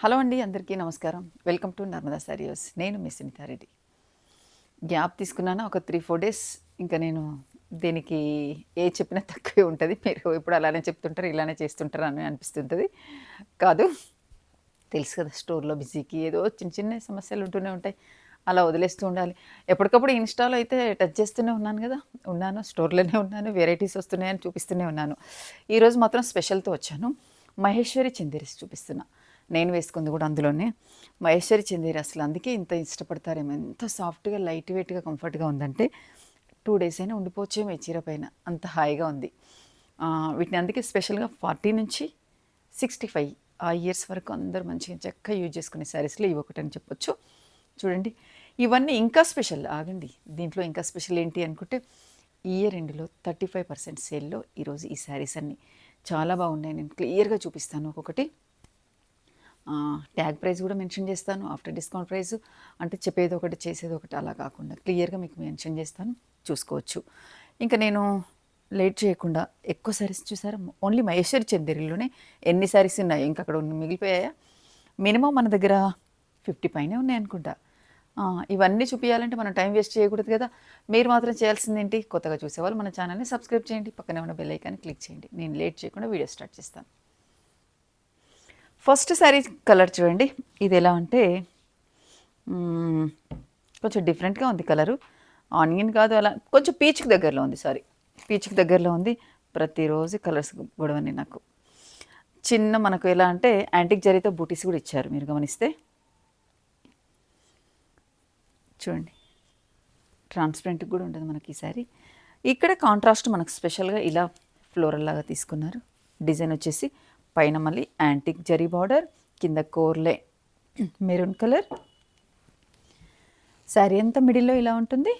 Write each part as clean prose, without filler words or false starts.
Hello అండి, అందరికీ నమస్కారం. Welcome to Narmada saris. నేను మీ సునీతారెడ్డి. గ్యాప్ తీసుకున్నాను ఒక 3-4 డేస్. ఇంకా నేను దీనికి ఏ చెప్పినా తక్కువే ఉంటుంది. మీరు ఎప్పుడు అలానే చెప్తుంటారు, ఇలానే చేస్తుంటారు అని అనిపిస్తుంటుంది. కాదు, తెలుసు కదా, స్టోర్లో బిజీకి ఏదో చిన్న చిన్న సమస్యలు ఉంటూనే ఉంటాయి. అలా వదిలేస్తూ ఉండాలి. ఎప్పటికప్పుడు ఇన్స్టాలో అయితే టచ్ చేస్తూనే ఉన్నాను కదా, స్టోర్లోనే ఉన్నాను, వెరైటీస్ వస్తున్నాయని చూపిస్తూనే ఉన్నాను. ఈరోజు మాత్రం స్పెషల్తో వచ్చాను. మహేశ్వరి చందేరీస్ చూపిస్తున్నా. నేను వేసుకుంది కూడా అందులోనే మహేశ్వరి చందేరి. అసలు అందుకే ఇంత ఇష్టపడతారేమో. ఎంత సాఫ్ట్గా, లైట్ వెయిట్గా, కంఫర్ట్గా ఉందంటే 2 డేస్ అయినా ఉండిపోవచ్చేమో ఈ చీర పైన, అంత హాయిగా ఉంది. వీటిని అందుకే స్పెషల్గా 40 నుంచి 65 ఆ ఇయర్స్ వరకు అందరూ మంచిగా చక్కగా యూజ్ చేసుకునే శారీస్లో ఇవి ఒకటని చెప్పొచ్చు. చూడండి, ఇవన్నీ ఇంకా స్పెషల్. ఆగండి, దీంట్లో ఇంకా స్పెషల్ ఏంటి అనుకుంటే, ఇయర్ ఎండ్లో 35% సేల్లో ఈరోజు ఈ శారీస్ అన్నీ చాలా బాగున్నాయి. నేను క్లియర్గా చూపిస్తాను ఒక్కొక్కటి. ట్యాగ్ ప్రైస్ కూడా మెన్షన్ చేస్తాను, ఆఫ్టర్ డిస్కౌంట్ ప్రైస్. అంటే చెప్పేది ఒకటి చేసేది ఒకటి అలా కాకుండా క్లియర్గా మీకు మెన్షన్ చేస్తాను, చూసుకోవచ్చు. ఇంకా నేను లేట్ చేయకుండా ఎక్కువ శారీస్ చూసారా, ఓన్లీ మహేశ్వరి చందేరిలోనే ఎన్ని శారీస్ ఉన్నాయి, ఇంకా అక్కడ మిగిలిపోయాయా? మినిమం మన దగ్గర 50 పైనే ఉన్నాయి అనుకుంటా. ఇవన్నీ చూపించాలంటే మనం టైం వేస్ట్ చేయకూడదు కదా. మీరు మాత్రం చేయాల్సింది ఏంటి, కొత్తగా చూసేవాళ్ళు మన ఛానల్ని సబ్స్క్రైబ్ చేయండి, పక్కనే ఉన్న బెల్ ఐకాన్ని క్లిక్ చేయండి. నేను లేట్ చేయకుండా వీడియో స్టార్ట్ చేస్తాను. ఫస్ట్ శారీ కలర్ చూడండి. ఇది ఎలా అంటే కొంచెం డిఫరెంట్గా ఉంది కలరు. ఆనియన్ కాదు, అలా కొంచెం పీచ్కి దగ్గరలో ఉంది. పీచ్కి దగ్గరలో ఉంది. ప్రతిరోజు కలర్స్ గొడవని నాకు. చిన్న మనకు ఎలా అంటే యాంటిక్ జరీతో బూటీస్ కూడా ఇచ్చారు, మీరు గమనిస్తే. చూడండి, ట్రాన్స్పరెంట్ కూడా ఉంటుంది మనకి ఈ శారీ. ఇక్కడ కాంట్రాస్ట్ మనకు స్పెషల్గా ఇలా ఫ్లోరల్ లాగా తీసుకున్నారు. డిజైన్ వచ్చేసి పైన మళ్ళీ యాంటిక్ జరీ బార్డర్, కింద కోర్లే మెరూన్ కలర్. శారీ అంతా మిడిల్లో ఇలా ఉంటుంది.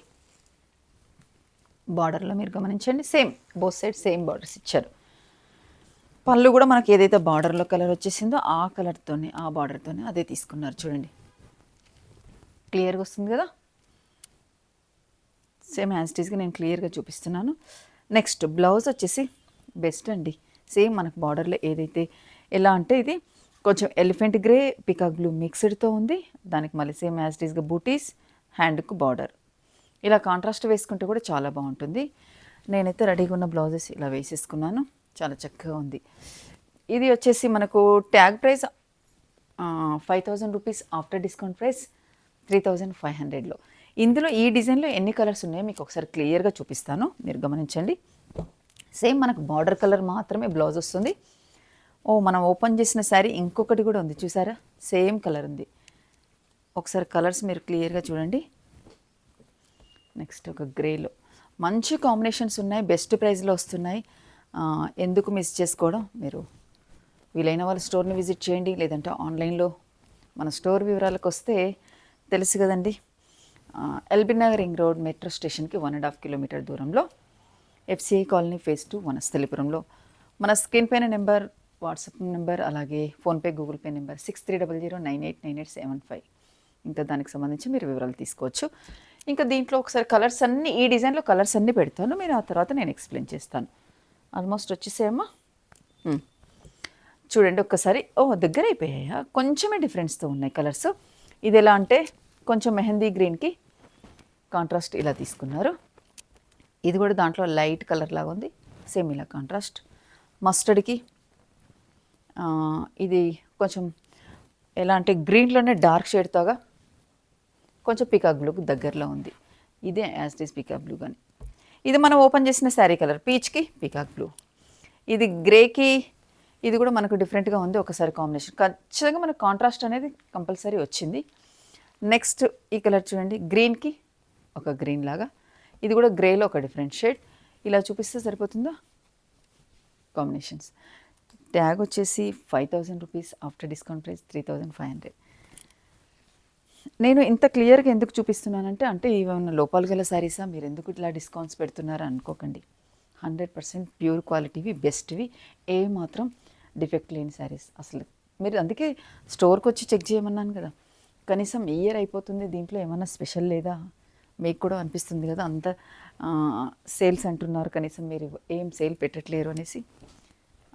బార్డర్లో మీరు గమనించండి, same both side same borders ఇచ్చారు. పళ్ళు కూడా మనకి ఏదైతే బార్డర్లో కలర్ వచ్చేసిందో ఆ కలర్తోనే, ఆ బార్డర్తోనే అదే తీసుకున్నారు. చూడండి, క్లియర్గా వస్తుంది కదా. సేమ్ యాజ్ ఇట్ ఈస్గా నేను క్లియర్గా చూపిస్తున్నాను. నెక్స్ట్ బ్లౌజ్ వచ్చేసి బెస్ట్ అండి. సేమ్ మనకు బార్డర్లో ఏదైతే ఎలా అంటే ఇది కొంచెం ఎలిఫెంట్ గ్రే పికాక్ బ్లూ మిక్స్డ్తో ఉంది. దానికి మళ్ళీ సేమ్ యాజ్ ఇట్ ఈస్గా బూటీస్, హ్యాండ్కు బార్డర్. ఇలా కాంట్రాస్ట్ వేసుకుంటే కూడా చాలా బాగుంటుంది. నేనైతే రెడీగా ఉన్న బ్లౌజెస్ ఇలా వేసేసుకున్నాను, చాలా చక్కగా ఉంది. ఇది వచ్చేసి మనకు tag price 5000 rupees, after discount price 3500లో. ఇందులో ఈ డిజైన్లో ఎన్ని కలర్స్ ఉన్నాయో మీకు ఒకసారి క్లియర్గా చూపిస్తాను, మీరు గమనించండి. సేమ్ మనకు బార్డర్ కలర్ మాత్రమే బ్లౌజ్ వస్తుంది. మనం ఓపెన్ చేసిన శారీ ఇంకొకటి కూడా ఉంది, చూసారా, సేమ్ కలర్ ఉంది. ఒకసారి కలర్స్ మీరు క్లియర్గా చూడండి. నెక్స్ట్ ఒక గ్రేలో మంచి కాంబినేషన్స్ ఉన్నాయి, బెస్ట్ ప్రైస్లో వస్తున్నాయి. ఎందుకు మిస్ చేసుకోవడం. మీరు వీలైన వాళ్ళు స్టోర్ని విజిట్ చేయండి, లేదంటే ఆన్లైన్లో. మన స్టోర్ వివరాలకు వస్తే తెలుసు కదండి, LB Nagar ring road metro స్టేషన్కి 1.5 కిలోమీటర్ దూరంలో, FCI కాలనీ ఫేజ్ 2, వనస్థలిపురంలో. మన స్క్రీన్ పైన నెంబర్, వాట్సాప్ నెంబర్, అలాగే ఫోన్పే, గూగుల్ పే నెంబర్ 6300989875. ఇంకా దానికి సంబంధించి మీరు వివరాలు తీసుకోవచ్చు. ఇంకా దీంట్లో ఒకసారి కలర్స్ అన్నీ, ఈ డిజైన్లో కలర్స్ అన్నీ పెడతాను, మీరు ఆ తర్వాత నేను ఎక్స్ప్లెయిన్ చేస్తాను. ఆల్మోస్ట్ వచ్చేసేమ్మా. చూడండి ఒక్కసారి. దగ్గర అయిపోయాయా, కొంచెమే డిఫరెన్స్తో ఉన్నాయి కలర్స్. ఇది ఎలా అంటే కొంచెం మెహందీ గ్రీన్కి కాంట్రాస్ట్ ఇలా తీసుకున్నారు. ఇది కూడా దాంట్లో లైట్ కలర్ లాగా ఉంది, సేమ్ ఇలా కాంట్రాస్ట్. మస్టర్డ్కి ఇది కొంచెం ఎలా అంటే గ్రీన్లోనే డార్క్ షేడ్తోగా కొంచెం పికాక్ బ్లూకి దగ్గరలో ఉంది. ఇదే as it is peacock blue. కానీ ఇది మనం ఓపెన్ చేసిన శారీ కలర్ పీచ్కి పికాక్ బ్లూ. ఇది గ్రేకి, ఇది కూడా మనకు డిఫరెంట్గా ఉంది. ఒకసారి కాంబినేషన్ ఖచ్చితంగా మనకు కాంట్రాస్ట్ అనేది కంపల్సరీ వచ్చింది. నెక్స్ట్ ఈ కలర్ చూడండి, గ్రీన్కి ఒక గ్రీన్ లాగా, ఇది కూడా గ్రేలో ఒక డిఫరెంట్ షేడ్. ఇలా చూపిస్తే సరిపోతుందా కాంబినేషన్స్. ట్యాగ్ వచ్చేసి 5000 రూపీస్, ఆఫ్టర్ డిస్కౌంట్ ప్రైస్ 3500. నేను ఇంత క్లియర్గా ఎందుకు చూపిస్తున్నానంటే, ఏమైనా లోపాలు గల శారీసా, మీరు ఎందుకు ఇట్లా డిస్కౌంట్స్ పెడుతున్నారా అనుకోకండి. 100% ప్యూర్ క్వాలిటీవి, బెస్ట్వి, ఏ మాత్రం డిఫెక్ట్ లేని శారీస్ అసలు. మీరు అందుకే స్టోర్కి వచ్చి చెక్ చేయమన్నాను కదా. కనీసం ఇయర్ అయిపోతుంది, దీంట్లో ఏమన్నా స్పెషల్ లేదా మీకు కూడా అనిపిస్తుంది కదా. అంత సేల్స్ అంటున్నారు, కనీసం మీరు ఏం సేల్ పెట్టట్లేరు అనేసి.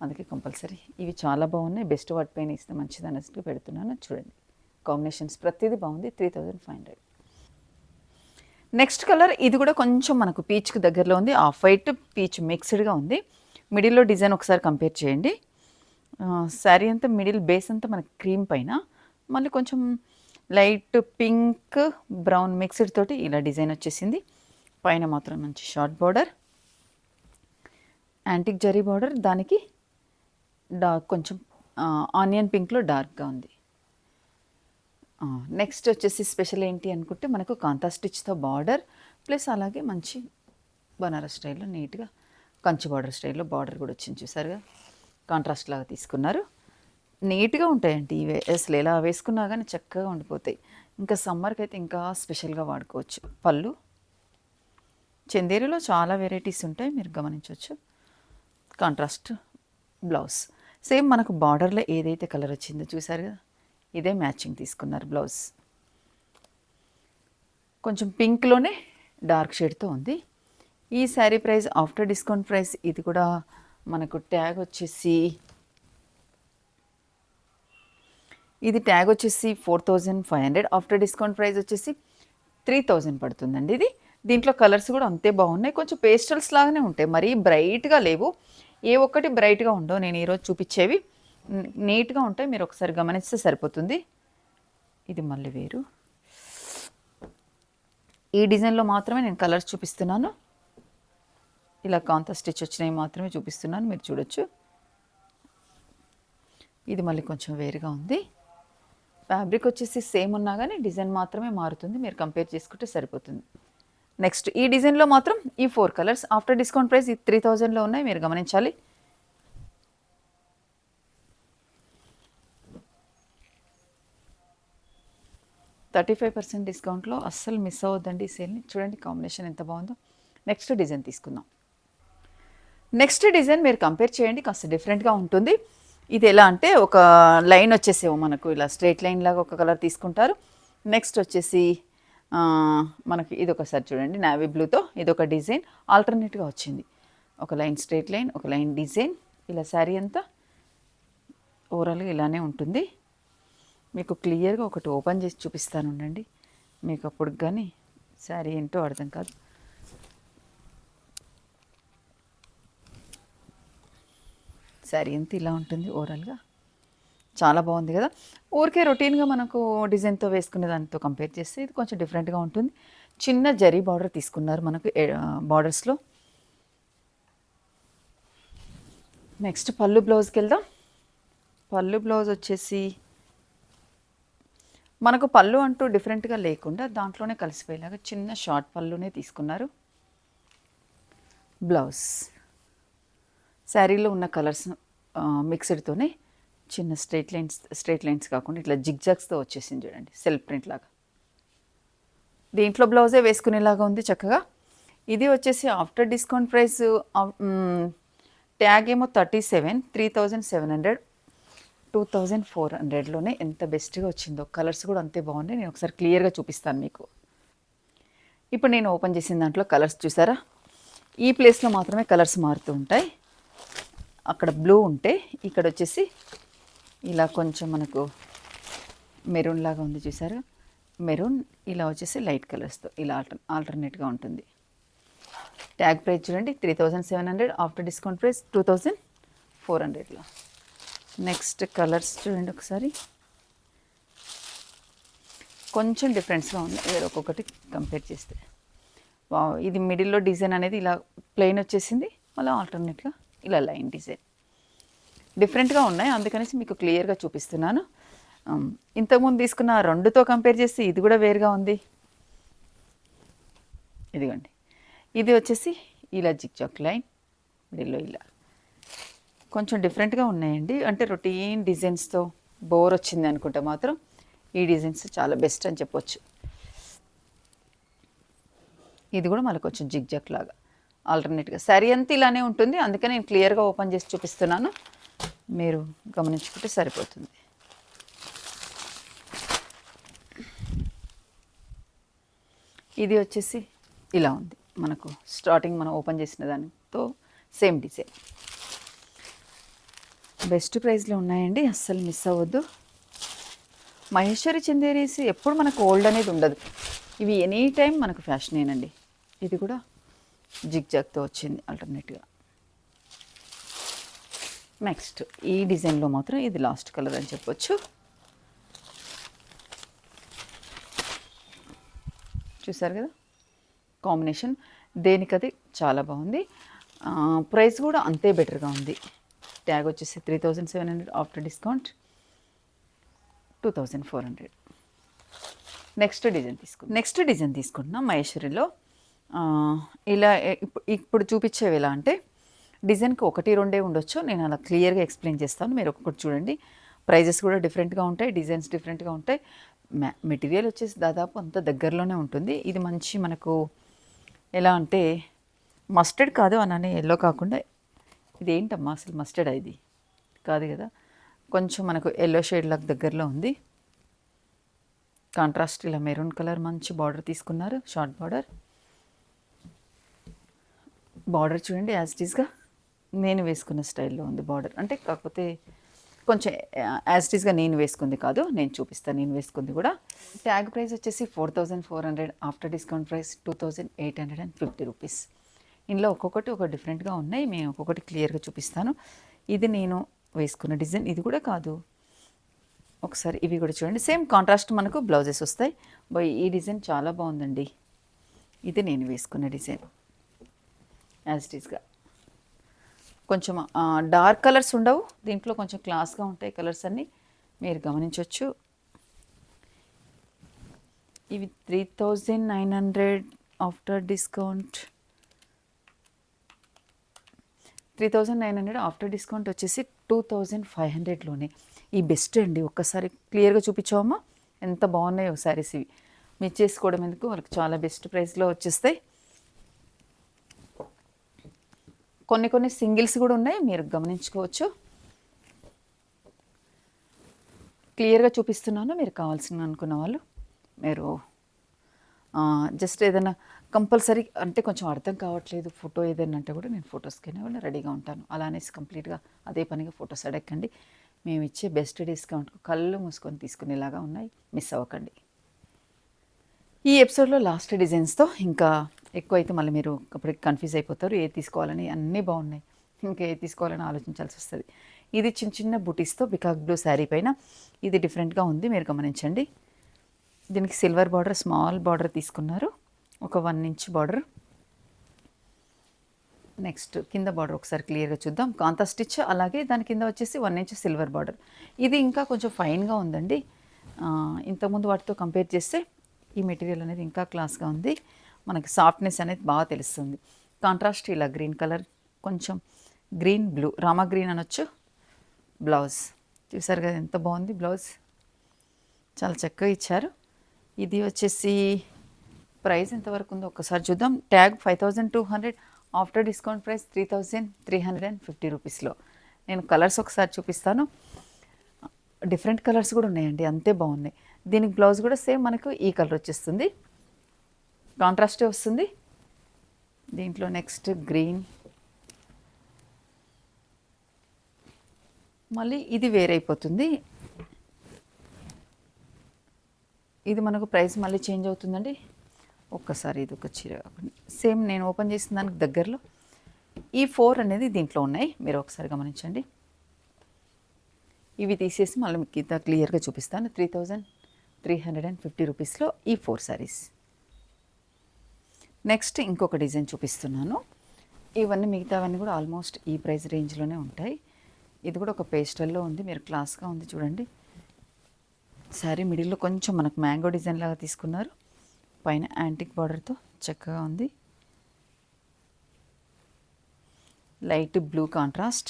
అందుకే కంపల్సరీ ఇవి చాలా బాగున్నాయి. బెస్ట్ వాటిపైన ఇస్తే మంచిది అన్నట్టు పెడుతున్నాను. చూడండి కాంబినేషన్స్ ప్రతిదీ బాగుంది. 3500. నెక్స్ట్ కలర్ ఇది కూడా కొంచెం మనకు పీచ్కి దగ్గరలో ఉంది. ఆఫ్ వైట్ పీచ్ మిక్స్డ్గా ఉంది. మిడిల్లో డిజైన్ ఒకసారి కంపేర్ చేయండి. శారీ అంతా మిడిల్ బేస్ అంతా మనకి క్రీమ్ పైన, మళ్ళీ కొంచెం లైట్ పింక్ బ్రౌన్ మిక్స్డ్ తోటి ఇలా డిజైన్ వచ్చేసింది. పైన మాత్రం మంచి short border, antique zari border, దానికి డార్క్ కొంచెం ఆనియన్ పింక్లో డార్క్గా ఉంది. నెక్స్ట్ వచ్చేసి స్పెషల్ ఏంటి అనుకుంటే మనకు కాంతా స్టిచ్తో బార్డర్ ప్లస్ అలాగే మంచి బనారస్ స్టైల్లో నీట్గా కంచి బార్డర్ స్టైల్లో బార్డర్ కూడా వచ్చింది. చూసారుగా కాంట్రాస్ట్ లాగా తీసుకున్నారు. నీట్గా ఉంటాయండి ఇవే, అసలు ఎలా వేసుకున్నా కానీ చక్కగా ఉండిపోతాయి. ఇంకా సమ్మర్కి అయితే ఇంకా స్పెషల్గా వాడుకోవచ్చు. పళ్ళు చందేరిలో చాలా వెరైటీస్ ఉంటాయి, మీరు గమనించవచ్చు. కాంట్రాస్ట్ బ్లౌజ్ సేమ్ మనకు బార్డర్లో ఏదైతే కలర్ వచ్చిందో చూసారు కదా, ఇదే మ్యాచింగ్ తీసుకున్నారు. బ్లౌజ్ కొంచెం పింక్లోనే డార్క్ షేడ్తో ఉంది. ఈ sari price after discount price, ఇది కూడా మనకు ట్యాగ్ వచ్చేసి, ఇది ట్యాగ్ వచ్చేసి 4500. ఆఫ్టర్ డిస్కౌంట్ ప్రైస్ వచ్చేసి 3000 పడుతుందండి ఇది. దీంట్లో కలర్స్ కూడా అంతే బాగున్నాయి. కొంచెం పేస్టల్స్ లాగానే ఉంటాయి, మరీ బ్రైట్గా లేవు. ఏ ఒక్కటి బ్రైట్గా ఉండవు. నేను ఈరోజు చూపించేవి నీట్గా ఉంటాయి, మీరు ఒకసారి గమనిస్తే సరిపోతుంది. ఇది మళ్ళీ వేరు. ఈ డిజైన్లో మాత్రమే నేను కలర్స్ చూపిస్తున్నాను. ఇలా కాంతా స్టిచ్ వచ్చినవి మాత్రమే చూపిస్తున్నాను, మీరు చూడొచ్చు. ఇది మళ్ళీ కొంచెం వేరుగా ఉంది. ఫ్యాబ్రిక్ వచ్చేసి సేమ్ ఉన్నా కానీ డిజైన్ మాత్రమే మారుతుంది, మీరు కంపేర్ చేసుకుంటే సరిపోతుంది. నెక్స్ట్ ఈ డిజైన్లో మాత్రం ఈ 4 కలర్స్ ఆఫ్టర్ డిస్కౌంట్ ప్రైస్ 3000లో ఉన్నాయి, మీరు గమనించాలి. $35% డిస్కౌంట్లో అస్సలు మిస్ అవ్వద్దండి ఈ సేల్ని. చూడండి కాంబినేషన్ ఎంత బాగుందో. నెక్స్ట్ డిజైన్ తీసుకుందాం. నెక్స్ట్ డిజైన్ మీరు కంపేర్ చేయండి, కాస్త డిఫరెంట్గా ఉంటుంది. ఇది ఎలా అంటే ఒక లైన్ వచ్చేసేమో మనకు ఇలా స్ట్రైట్ లైన్ లాగా ఒక కలర్ తీసుకుంటారు. నెక్స్ట్ వచ్చేసి మనకి ఇది ఒకసారి చూడండి, నావీ బ్లూతో ఇదొక డిజైన్ ఆల్టర్నేట్గా వచ్చింది. ఒక లైన్ స్ట్రైట్ లైన్, ఒక లైన్ డిజైన్, ఇలా శారీ అంతా ఓవరాల్గా ఇలానే ఉంటుంది. మీకు క్లియర్గా ఒకటి ఓపెన్ చేసి చూపిస్తాను ఉండండి, మీకు అప్పుడు కానీ శారీ ఏంటో అర్థం కాదు. శారీ అంతా ఇలా ఉంటుంది ఓవరాల్గా, చాలా బాగుంది కదా. ఊరికే రొటీన్గా మనకు డిజైన్తో వేసుకునే దాంతో కంపేర్ చేస్తే ఇది కొంచెం డిఫరెంట్గా ఉంటుంది. చిన్న జరీ బార్డర్ తీసుకున్నారు మనకు బార్డర్స్లో. నెక్స్ట్ పళ్ళు బ్లౌజ్కి వెళ్దాం. పళ్ళు బ్లౌజ్ వచ్చేసి మనకు పళ్ళు అంటూ డిఫరెంట్గా లేకుండా దాంట్లోనే కలిసిపోయేలాగా చిన్న షార్ట్ పళ్ళునే తీసుకున్నారు. బ్లౌజ్ శారీలో ఉన్న కలర్స్ మిక్స్డ్తోనే చిన్న స్ట్రైట్ లైన్స్ కాకుండా ఇట్లా జిగ్జాగ్స్తో వచ్చేసింది చూడండి, సెల్ఫ్ ప్రింట్ లాగా. దీంట్లో బ్లౌజే వేసుకునేలాగా ఉంది చక్కగా. ఇది వచ్చేసి ఆఫ్టర్ డిస్కౌంట్ ప్రైస్ ట్యాగ్ ఏమో 37, 3700, 2400లోనే ఎంత బెస్ట్గా వచ్చిందో. కలర్స్ కూడా అంతే బాగున్నాయి, నేను ఒకసారి క్లియర్గా చూపిస్తాను మీకు. ఇప్పుడు నేను ఓపెన్ చేసిన దాంట్లో కలర్స్ చూసారా, ఈ ప్లేస్లో మాత్రమే కలర్స్ మారుతూ ఉంటాయి. అక్కడ బ్లూ ఉంటే ఇక్కడ వచ్చేసి ఇలా కొంచెం మనకు మెరూన్ లాగా ఉంది చూసారా, మెరూన్ ఇలా వచ్చేసి లైట్ కలర్స్తో ఇలా ఆల్టర్నేట్గా ఉంటుంది. ట్యాగ్ ప్రైస్ చూడండి 3700, ఆఫ్టర్ డిస్కౌంట్ ప్రైస్ 2400లో. నెక్స్ట్ కలర్స్ చూడండి ఒకసారి, కొంచెం డిఫరెన్స్గా ఉంది వేరే ఒక్కొక్కటి కంపేర్ చేస్తే. ఇది మిడిల్లో డిజైన్ అనేది ఇలా ప్లెయిన్ వచ్చేసింది, మళ్ళీ ఆల్టర్నేట్గా ఇలా లైన్ డిజైన్ డిఫరెంట్గా ఉన్నాయి, అందుకనేసి మీకు క్లియర్గా చూపిస్తున్నాను. ఇంతకుముందు తీసుకున్న రెండుతో కంపేర్ చేస్తే ఇది కూడా వేరుగా ఉంది. ఇదిగోండి, ఇది వచ్చేసి ఇలా జిగ్జాగ్ లైన్ మిడిల్లో ఇలా కొంచెం డిఫరెంట్గా ఉన్నాయండి. అంటే రొటీన్ డిజైన్స్తో బోర్ వచ్చింది అనుకుంటే మాత్రం ఈ డిజైన్స్ చాలా బెస్ట్ అని చెప్పొచ్చు. ఇది కూడా మళ్ళీ కొంచెం జిగ్జాగ్ లాగా ఆల్టర్నేట్గా శారీ అంతా ఇలానే ఉంటుంది, అందుకని నేను క్లియర్గా ఓపెన్ చేసి చూపిస్తున్నాను, మీరు గమనించుకుంటే సరిపోతుంది. ఇది వచ్చేసి ఇలా ఉంది మనకు, స్టార్టింగ్ మనం ఓపెన్ చేసిన దానితో సేమ్ డిజైన్. బెస్ట్ ప్రైస్లో ఉన్నాయండి, అస్సలు మిస్ అవ్వద్దు. మహేశ్వరి చందేరీస్ ఎప్పుడు మనకు ఓల్డ్ అనేది ఉండదు, ఇవి ఎనీ టైం మనకు ఫ్యాషనేనండి. ఇది కూడా జిగ్జాగ్తో వచ్చింది ఆల్టర్నేట్గా. నెక్స్ట్ ఈ డిజైన్లో మాత్రం ఇది లాస్ట్ కలర్ అని చెప్పొచ్చు. చూసారు కదా కాంబినేషన్, దేనికది చాలా బాగుంది. ప్రైస్ కూడా అంతే బెటర్గా ఉంది. ట్యాగ్ వచ్చేసి 3700, ఆఫ్టర్ డిస్కౌంట్ 2400. నెక్స్ట్ డిజైన్ తీసుకుంటున్నాం మహేశ్వరిలో. ఇలా ఇప్పుడు చూపించేవి ఎలా అంటే డిజైన్కి 1-2 ఉండొచ్చు, నేను అలా క్లియర్గా ఎక్స్ప్లెయిన్ చేస్తాను, మీరు ఒక్కొక్కటి చూడండి. ప్రైజెస్ కూడా డిఫరెంట్గా ఉంటాయి, డిజైన్స్ డిఫరెంట్గా ఉంటాయి. మెటీరియల్ వచ్చేసి దాదాపు అంత దగ్గరలోనే ఉంటుంది. ఇది మంచి మనకు ఎలా అంటే మస్టర్డ్ కాదు అననే, ఎల్లో కాకుండా, ఇది ఏంటమ్మా అసలు మస్టర్డ్ ఇది కాదు కదా, కొంచెం మనకు ఎల్లో షేడ్ లాగా దగ్గరలో ఉంది. కాంట్రాస్ట్ ఇలా మెరూన్ కలర్ మంచి బార్డర్ తీసుకున్నారు, షార్ట్ బార్డర్ చూడండి, యాజ్ ఇట్ ఈస్గా నేను వేసుకున్న స్టైల్లో ఉంది బార్డర్. అంటే కాకపోతే కొంచెం యాజ్ ఇట్ ఈస్గా నేను వేసుకుంది కాదు, నేను చూపిస్తాను నేను వేసుకుంది కూడా. ట్యాగ్ ప్రైస్ వచ్చేసి 4400, ఆఫ్టర్ డిస్కౌంట్ ప్రైస్ 2850 రూపీస్. ఇందులో ఒక్కొక్కటి ఒక డిఫరెంట్గా ఉన్నాయి, మేము ఒక్కొక్కటి క్లియర్గా చూపిస్తాను. ఇది నేను వేసుకున్న డిజైన్, ఇది కూడా కాదు, ఒకసారి ఇవి కూడా చూడండి. సేమ్ కాంట్రాస్ట్ మనకు బ్లౌజెస్ వస్తాయి. ఈ డిజైన్ చాలా బాగుందండి, ఇది నేను వేసుకున్న డిజైన్ యాజ్ ఇట్ ఈస్గా. కొంచెం డార్క్ కలర్స్ ఉండవు దీంట్లో, కొంచెం క్లాస్గా ఉంటాయి కలర్స్ అన్నీ, మీరు గమనించవచ్చు. ఇవి 3900, ఆఫ్టర్ డిస్కౌంట్ 3900, ఆఫ్టర్ డిస్కౌంట్ వచ్చేసి 2500లోనే. ఈ బెస్ట్ అండి, ఒక్కసారి క్లియర్గా చూపించావమ్మా ఎంత బాగున్నాయో శారీస్. ఇవి మీరు చేసుకోవడం ఎందుకు, వాళ్ళకి చాలా బెస్ట్ ప్రైస్లో వచ్చేస్తాయి. కొన్ని సింగిల్స్ కూడా ఉన్నాయి, మీరు గమనించుకోవచ్చు. క్లియర్గా చూపిస్తున్నాను, మీరు కావాల్సిన అనుకున్న వాళ్ళు మీరు జస్ట్ ఏదైనా కంపల్సరీ అంటే కొంచెం అర్థం కావట్లేదు ఫోటో ఏదైనా అంటే కూడా నేను ఫొటోస్కైనా రెడీగా ఉంటాను. అలా అనేసి కంప్లీట్గా అదే పనిగా ఫొటోస్ అడగండి. మేము ఇచ్చే బెస్ట్ డిస్కౌంట్కు కళ్ళు మూసుకొని తీసుకునేలాగా ఉన్నాయి, మిస్ అవ్వకండి. ఈ ఎపిసోడ్లో లాస్ట్ డిజైన్స్తో, ఇంకా ఎక్కువ అయితే మళ్ళీ మీరు అప్పటికి కన్ఫ్యూజ్ అయిపోతారు, ఏది తీసుకోవాలని. అన్నీ బాగున్నాయి, ఇంకా ఏది తీసుకోవాలని ఆలోచించాల్సి వస్తుంది. ఇది చిన్న బుటీస్తో పికాక్ బ్లూ శారీ పైన, ఇది డిఫరెంట్గా ఉంది, మీరు గమనించండి. దీనికి సిల్వర్ బార్డర్, స్మాల్ బార్డర్ తీసుకున్నారు, ఒక 1 ఇంచ్ బార్డర్. నెక్స్ట్ కింద బార్డర్ ఒకసారి క్లియర్గా చూద్దాం, కాంతా స్టిచ్, అలాగే దాని కింద వచ్చేసి 1 ఇంచ్ సిల్వర్ బార్డర్. ఇది ఇంకా కొంచెం ఫైన్గా ఉందండి, ఇంతకుముందు వాటితో కంపేర్ చేస్తే ఈ మెటీరియల్ అనేది ఇంకా క్లాస్గా ఉంది, మనకి సాఫ్ట్నెస్ అనేది బాగా తెలుస్తుంది. కాంట్రాస్ట్ ఇలా గ్రీన్ కలర్, కొంచెం గ్రీన్ బ్లూ, రామా గ్రీన్ అనొచ్చు. బ్లౌజ్ చూసారు కదా ఎంత బాగుంది, బ్లౌజ్ చాలా చక్కగా ఇచ్చారు. ఇది వచ్చేసి ప్రైస్ ఎంతవరకు ఉందో ఒక్కసారి చూద్దాం. ట్యాగ్ 5200, ఆఫ్టర్ డిస్కౌంట్ ప్రైస్ 3350 రూపీస్లో. నేను కలర్స్ ఒకసారి చూపిస్తాను, డిఫరెంట్ కలర్స్ కూడా ఉన్నాయండి, అంతే బాగున్నాయి. దీనికి బ్లౌజ్ కూడా సేమ్ మనకు ఈ కలర్ వచ్చేస్తుంది, కాంట్రాస్టే వస్తుంది. దీంట్లో నెక్స్ట్ గ్రీన్, మళ్ళీ ఇది వేరైపోతుంది, ఇది మనకు ప్రైస్ మళ్ళీ చేంజ్ అవుతుందండి. ఒక్కసారి ఇది ఒక చీర సేమ్ నేను ఓపెన్ చేసిన దానికి దగ్గరలో ఈ 4 అనేది దీంట్లో ఉన్నాయి, మీరు ఒకసారి గమనించండి. ఇవి తీసేసి మళ్ళీ మీకు ఇంత క్లియర్గా చూపిస్తాను. 3350 రూపీస్లో ఈ 4 శారీస్. నెక్స్ట్ ఇంకొక డిజైన్ చూపిస్తున్నాను. ఇవన్నీ మిగతావన్నీ కూడా ఆల్మోస్ట్ ఈ ప్రైస్ రేంజ్లోనే ఉంటాయి. ఇది కూడా ఒక పేస్టల్లో ఉంది, మీరు క్లాస్గా ఉంది చూడండి. శారీ మిడిల్లో కొంచెం మనకు మ్యాంగో డిజైన్ లాగా తీసుకున్నారు, పైన యాంటిక్ బార్డర్తో చక్కగా ఉంది. Light blue contrast.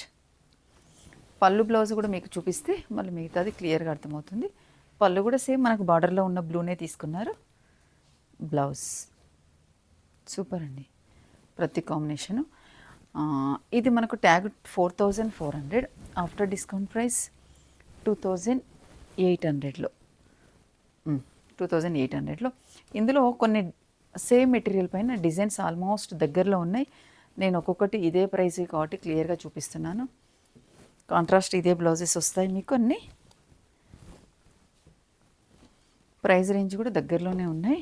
పళ్ళు బ్లౌజ్ కూడా మీకు చూపిస్తే మళ్ళీ మిగతాది క్లియర్గా అర్థమవుతుంది. పళ్ళు కూడా సేమ్ మనకు బార్డర్లో ఉన్న బ్లూనే తీసుకున్నారు. బ్లౌజ్ సూపర్ అండి, ప్రతి కాంబినేషను. ఇది మనకు ట్యాగ్ 4400, ఆఫ్టర్ డిస్కౌంట్ ప్రైస్ 2800లో. 2800లో ఇందులో కొన్ని సేమ్ మెటీరియల్ పైన డిజైన్స్ ఆల్మోస్ట్ దగ్గరలో ఉన్నాయి. నేను ఒక్కొక్కటి ఇదే ప్రైస్ కాబట్టి క్లియర్గా చూపిస్తున్నాను. కాంట్రాస్ట్ ఇదే బ్లౌజెస్ వస్తాయి మీకు అన్నీ. ప్రైస్ రేంజ్ కూడా దగ్గరలోనే ఉన్నాయి.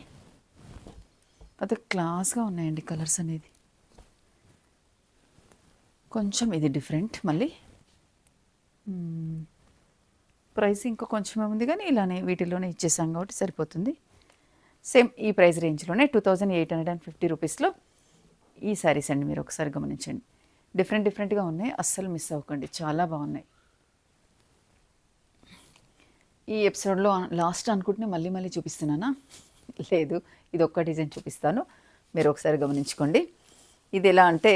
అదే క్లాస్గా ఉన్నాయండి కలర్స్ అనేది. కొంచెం ఇది డిఫరెంట్ మళ్ళీ. ప్రైస్ ఇంకా కొంచెమే ఉంది కానీ ఇలానే వీటిలోనే ఇచ్చేసాం కాబట్టి సరిపోతుంది. సేమ్ ఈ ప్రైస్ రేంజ్లోనే 2850 రూపీస్లో ఈ శారీస్ అండి. మీరు ఒకసారి గమనించండి, డిఫరెంట్గా ఉన్నాయి, అస్సలు మిస్ అవ్వకండి, చాలా బాగున్నాయి. ఈ ఎపిసోడ్లో లాస్ట్ అనుకుంటే మళ్ళీ చూపిస్తున్నానా? లేదు, ఇది ఒక్క డిజైన్ చూపిస్తాను, మీరు ఒకసారి గమనించుకోండి. ఇది ఎలా అంటే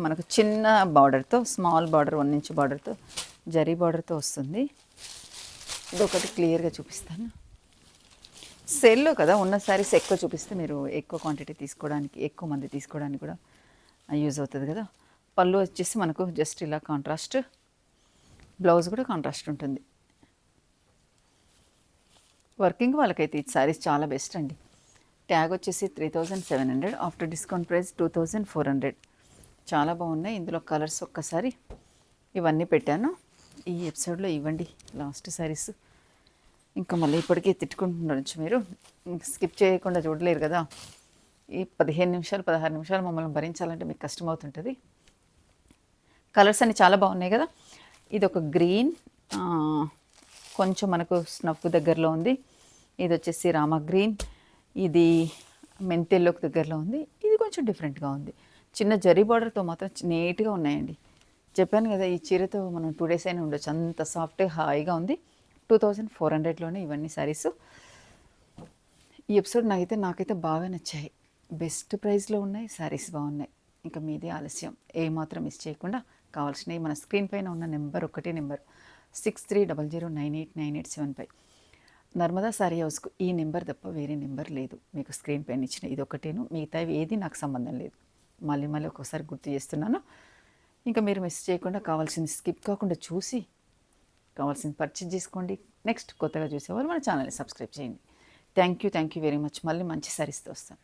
మనకు చిన్న బార్డర్తో, స్మాల్ బార్డర్ 1 ఇంచ్ బార్డర్తో, జరీ బార్డర్తో వస్తుంది. ఇది ఒకటి క్లియర్గా చూపిస్తాను. సేల్లో కదా ఉన్న శారీస్ ఎక్కువ చూపిస్తే మీరు ఎక్కువ క్వాంటిటీ తీసుకోవడానికి, ఎక్కువ మంది తీసుకోవడానికి కూడా యూజ్ అవుతుంది కదా. పళ్ళు వచ్చేసి మనకు జస్ట్ ఇలా కాంట్రాస్ట్, బ్లౌజ్ కూడా కాంట్రాస్ట్ ఉంటుంది. వర్కింగ్ వాళ్ళకైతే ఈ శారీస్ చాలా బెస్ట్ అండి. ట్యాగ్ వచ్చేసి 3700, ఆఫ్టర్ డిస్కౌంట్ ప్రైస్ 2400. చాలా బాగున్నాయి. ఇందులో కలర్స్ ఒక్కసారి ఇవన్నీ పెట్టాను. ఈ ఎపిసోడ్లో ఇవ్వండి లాస్ట్ శారీస్. ఇంకా మళ్ళీ ఇప్పటికీ తిట్టుకుంటుండొచ్చు మీరు, స్కిప్ చేయకుండా చూడలేరు కదా. ఈ 15 నిమిషాలు 16 నిమిషాలు మమ్మల్ని భరించాలంటే మీకు కష్టమవుతుంటుంది. కలర్స్ అన్నీ చాలా బాగున్నాయి కదా. ఇది ఒక గ్రీన్, కొంచెం మనకు స్నఫ్ దగ్గరలో ఉంది. ఇది వచ్చేసి రామా గ్రీన్, ఇది మెంతెల్లోకి దగ్గరలో ఉంది. ఇది కొంచెం డిఫరెంట్గా ఉంది. చిన్న జరీ బార్డర్తో మాత్రం నీట్గా ఉన్నాయండి. చెప్పాను కదా, ఈ చీరతో మనం 2 days అయినా ఉండొచ్చు, అంత సాఫ్ట్గా హాయిగా ఉంది. 2400లోనే ఇవన్నీ శారీస్. ఈ ఎపిసోడ్ నాకైతే బాగా నచ్చాయి. బెస్ట్ ప్రైస్లో ఉన్నాయి, శారీస్ బాగున్నాయి. ఇంకా మీదే ఆలస్యం, ఏమాత్రం మిస్ చేయకుండా కావాల్సినవి మన స్క్రీన్ పైన ఉన్న నెంబర్, ఒకటే నెంబర్ 6300989875. నర్మదా శారీ హౌస్కు ఈ నెంబర్ తప్ప వేరే నెంబర్ లేదు. మీకు స్క్రీన్ పైన ఇచ్చిన ఇది ఒకటేను, మిగతా ఏది నాకు సంబంధం లేదు. మళ్ళీ ఒకసారి గుర్తు చేస్తున్నాను. ఇంకా మీరు మిస్ చేయకుండా కావాల్సింది స్కిప్ కాకుండా చూసి కావాల్సింది పర్చేజ్ చేసుకోండి. నెక్స్ట్ కొత్తగా చూసేవాళ్ళు మన ఛానల్ని సబ్స్క్రైబ్ చేయండి. Thank you very much. మళ్ళీ మంచి శారీస్తో వస్తాను.